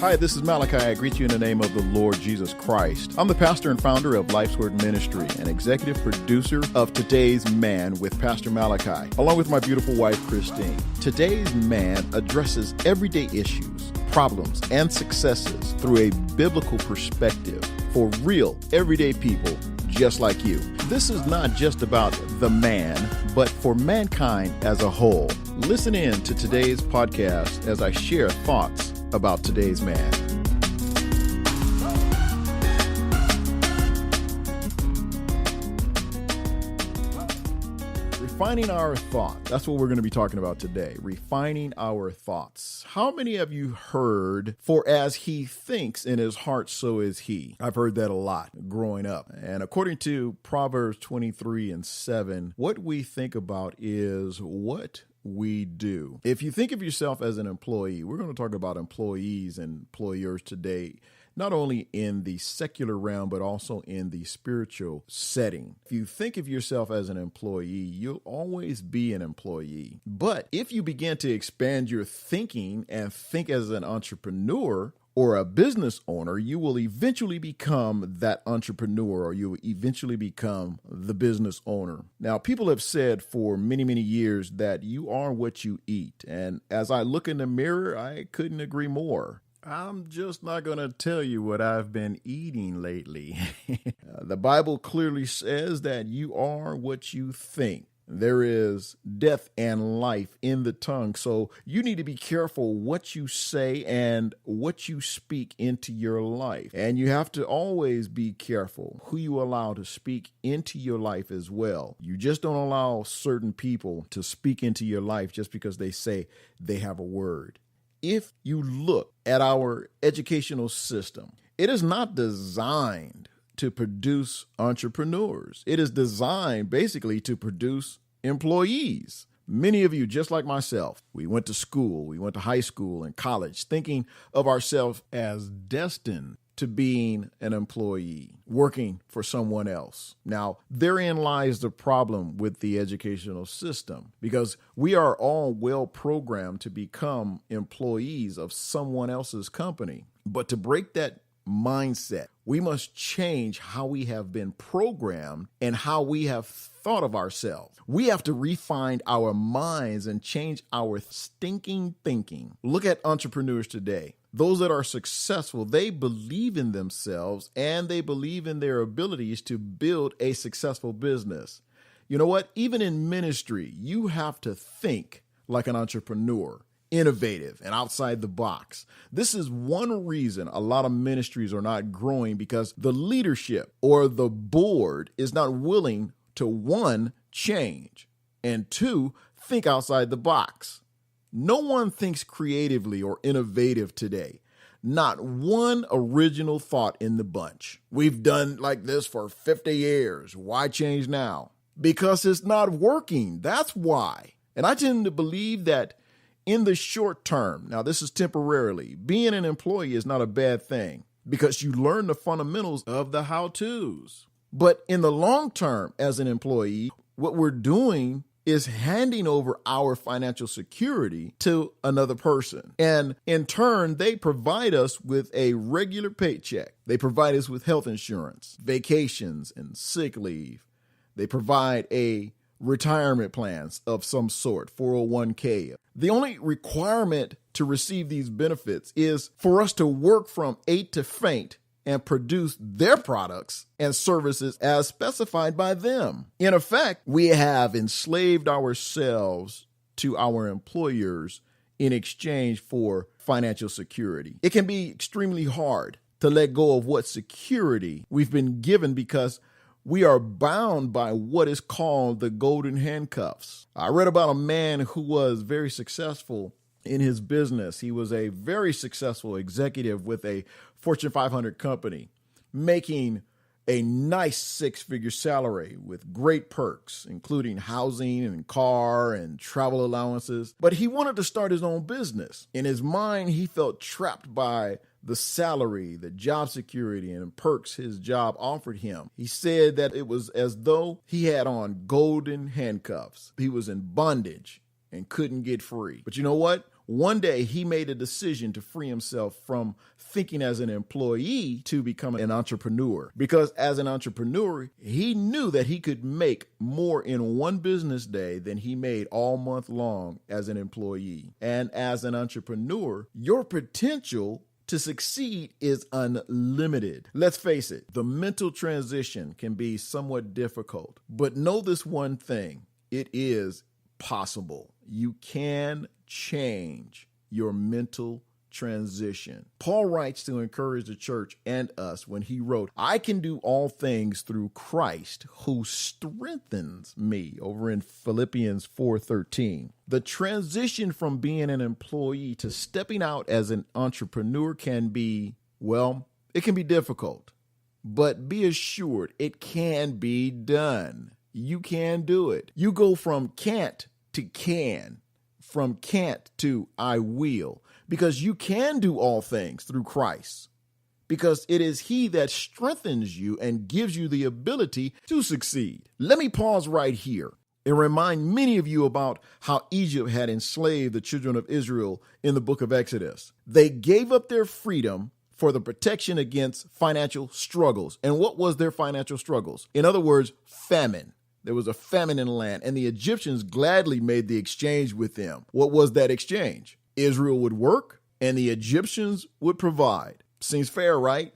Hi, this is Malachi. I greet you in the name of the Lord Jesus Christ. I'm the pastor and founder of Life's Word Ministry and executive producer of Today's Man with Pastor Malachi, along with my beautiful wife, Christine. Today's Man addresses everyday issues, problems, and successes through a biblical perspective for real, everyday people just like you. This is not just about the man, but for mankind as a whole. Listen in to today's podcast as I share thoughts about today's man. Refining our thought. That's what we're going to be talking about today. Refining our thoughts. How many of you heard, "For as he thinks in his heart, so is he"? I've heard that a lot growing up. And according to Proverbs 23:7, what we think about is what we do. If you think of yourself as an employee, we're going to talk about employees and employers today, not only in the secular realm, but also in the spiritual setting. If you think of yourself as an employee, you'll always be an employee. But if you begin to expand your thinking and think as an entrepreneur or a business owner, you will eventually become that entrepreneur, or you will eventually become the business owner. Now, people have said for many, many years that you are what you eat. And as I look in the mirror, I couldn't agree more. I'm just not going to tell you what I've been eating lately. The Bible clearly says that you are what you think. There is death and life in the tongue. So you need to be careful what you say and what you speak into your life. And you have to always be careful who you allow to speak into your life as well. You just don't allow certain people to speak into your life just because they say they have a word. If you look at our educational system, it is not designed to produce entrepreneurs. It is designed basically to produce employees. Many of you, just like myself, we went to school, we went to high school and college thinking of ourselves as destined to being an employee, working for someone else. Now, therein lies the problem with the educational system, because we are all well programmed to become employees of someone else's company. But to break that mindset, we must change how we have been programmed and how we have thought of ourselves. We have to refine our minds and change our stinking thinking. Look at entrepreneurs today. Those that are successful, they believe in themselves and they believe in their abilities to build a successful business. You know what? Even in ministry, you have to think like an entrepreneur. Innovative and outside the box. This is one reason a lot of ministries are not growing, because the leadership or the board is not willing to, one, change, and two, think outside the box. No one thinks creatively or innovative today. Not one original thought in the bunch. We've done like this for 50 years. Why change now? Because it's not working. That's why. And I tend to believe that in the short term, now this is temporarily, being an employee is not a bad thing because you learn the fundamentals of the how-tos. But in the long term, as an employee, what we're doing is handing over our financial security to another person. And in turn, they provide us with a regular paycheck. They provide us with health insurance, vacations, and sick leave. They provide a retirement plans of some sort, 401k. The only requirement to receive these benefits is for us to work from 8 to faint and produce their products and services as specified by them. In effect, we have enslaved ourselves to our employers in exchange for financial security. It can be extremely hard to let go of what security we've been given because we are bound by what is called the golden handcuffs. I read about a man who was very successful in his business. He was a very successful executive with a Fortune 500 company, making a nice six-figure salary with great perks, including housing and car and travel allowances. But he wanted to start his own business. In his mind, he felt trapped by the salary, the job security, and perks his job offered him. He said that it was as though he had on golden handcuffs. He was in bondage and couldn't get free. But you know what? One day he made a decision to free himself from thinking as an employee to become an entrepreneur. Because as an entrepreneur, he knew that he could make more in one business day than he made all month long as an employee. And as an entrepreneur, your potential to succeed is unlimited. Let's face it, the mental transition can be somewhat difficult, but know this one thing, it is possible. You can change your mental transition. Paul writes to encourage the church and us when he wrote, I can do all things through Christ who strengthens me, over in Philippians 4:13. The transition from being an employee to stepping out as an entrepreneur can be, well, it can be difficult, but be assured it can be done. You can do it. You go from can't to can, from can't to I will, because you can do all things through Christ, because it is he that strengthens you and gives you the ability to succeed. Let me pause right here and remind many of you about how Egypt had enslaved the children of Israel in the book of Exodus. They gave up their freedom for the protection against financial struggles. And what was their financial struggles? In other words, famine. There was a famine in the land, and the Egyptians gladly made the exchange with them. What was that exchange? Israel would work, and the Egyptians would provide. Seems fair, right?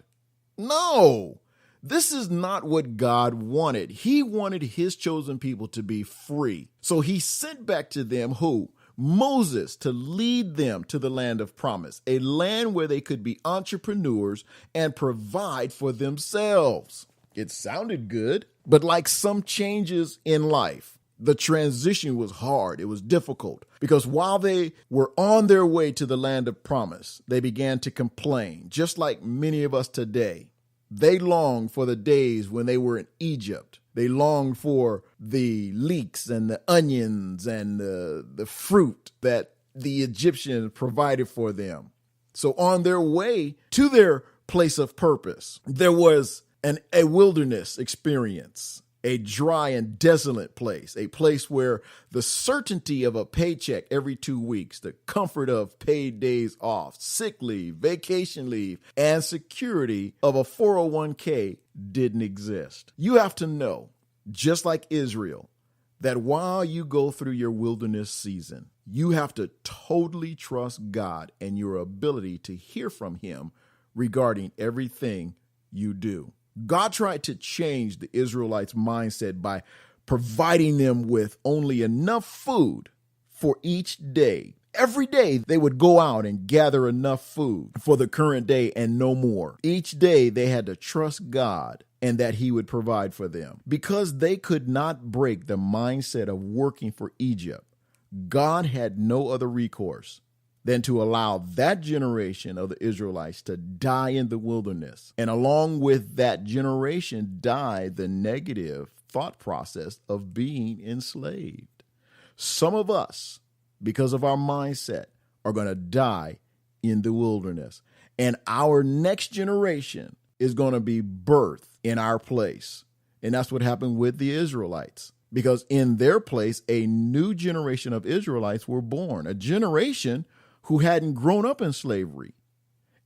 No, this is not what God wanted. He wanted his chosen people to be free. So he sent back to them who? Moses, to lead them to the land of promise, a land where they could be entrepreneurs and provide for themselves. It sounded good, but like some changes in life, the transition was hard. It was difficult because while they were on their way to the land of promise, they began to complain, just like many of us today. They longed for the days when they were in Egypt. They longed for the leeks and the onions and the fruit that the Egyptians provided for them. So on their way to their place of purpose, there was a wilderness experience, a dry and desolate place, a place where the certainty of a paycheck every 2 weeks, the comfort of paid days off, sick leave, vacation leave, and security of a 401k didn't exist. You have to know, just like Israel, that while you go through your wilderness season, you have to totally trust God and your ability to hear from him regarding everything you do. God tried to change the Israelites' mindset by providing them with only enough food for each day. Every day they would go out and gather enough food for the current day and no more. Each day they had to trust God and that he would provide for them. Because they could not break the mindset of working for Egypt, God had no other recourse than to allow that generation of the Israelites to die in the wilderness. And along with that generation died the negative thought process of being enslaved. Some of us, because of our mindset, are going to die in the wilderness. And our next generation is going to be birthed in our place. And that's what happened with the Israelites. Because in their place, a new generation of Israelites were born, a generation who hadn't grown up in slavery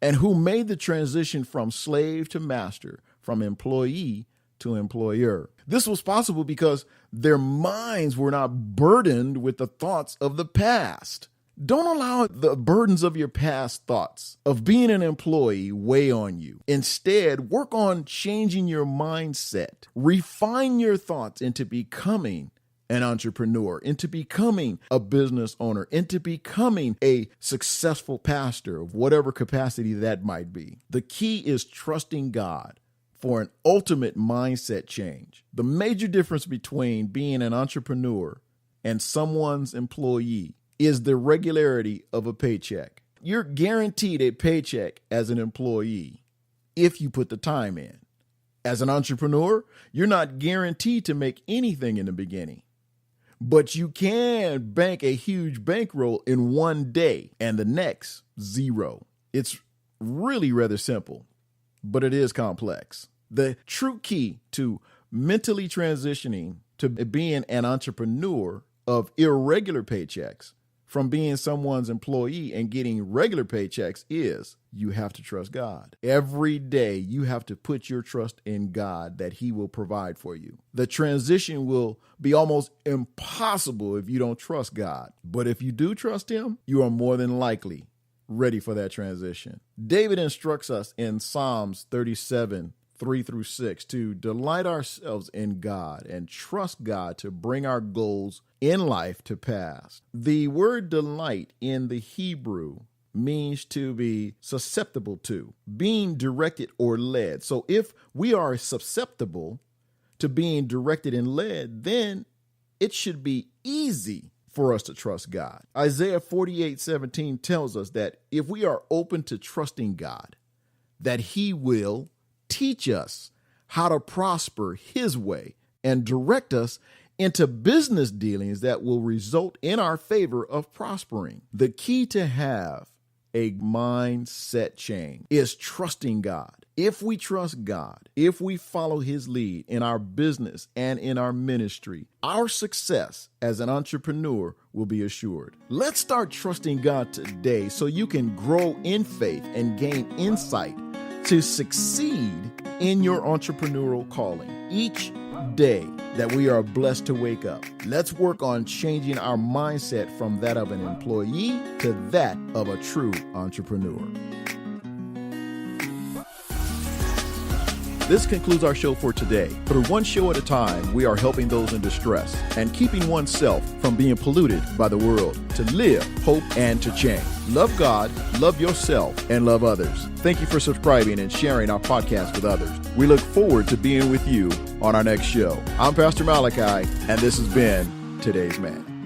and who made the transition from slave to master, from employee to employer. This was possible because their minds were not burdened with the thoughts of the past. Don't allow the burdens of your past thoughts of being an employee weigh on you. Instead, work on changing your mindset. Refine your thoughts into becoming an entrepreneur, into becoming a business owner, into becoming a successful pastor of whatever capacity that might be. The key is trusting God for an ultimate mindset change. The major difference between being an entrepreneur and someone's employee is the regularity of a paycheck. You're guaranteed a paycheck as an employee if you put the time in. As an entrepreneur, you're not guaranteed to make anything in the beginning. But you can bank a huge bankroll in one day and the next, zero. It's really rather simple, but it is complex. The true key to mentally transitioning to being an entrepreneur of irregular paychecks from being someone's employee and getting regular paychecks is you have to trust God. Every day you have to put your trust in God that he will provide for you. The transition will be almost impossible if you don't trust God. But if you do trust him, you are more than likely ready for that transition. David instructs us in Psalms 37, 3-6 to delight ourselves in God and trust God to bring our goals in life to pass. The word delight in the Hebrew means to be susceptible to, being directed or led. So if we are susceptible to being directed and led, then it should be easy for us to trust God. Isaiah 48:17 tells us that if we are open to trusting God, that he will teach us how to prosper his way and direct us into business dealings that will result in our favor of prospering. The key to have a mindset change is trusting God. If we trust God, if we follow his lead in our business and in our ministry, our success as an entrepreneur will be assured. Let's start trusting God today so you can grow in faith and gain insight to succeed in your entrepreneurial calling. Each day that we are blessed to wake up, let's work on changing our mindset from that of an employee to that of a true entrepreneur. This concludes our show for today. Through one show at a time, we are helping those in distress and keeping oneself from being polluted by the world to live, hope, and to change. Love God, love yourself, and love others. Thank you for subscribing and sharing our podcast with others. We look forward to being with you on our next show. I'm Pastor Malachi, and this has been Today's Man.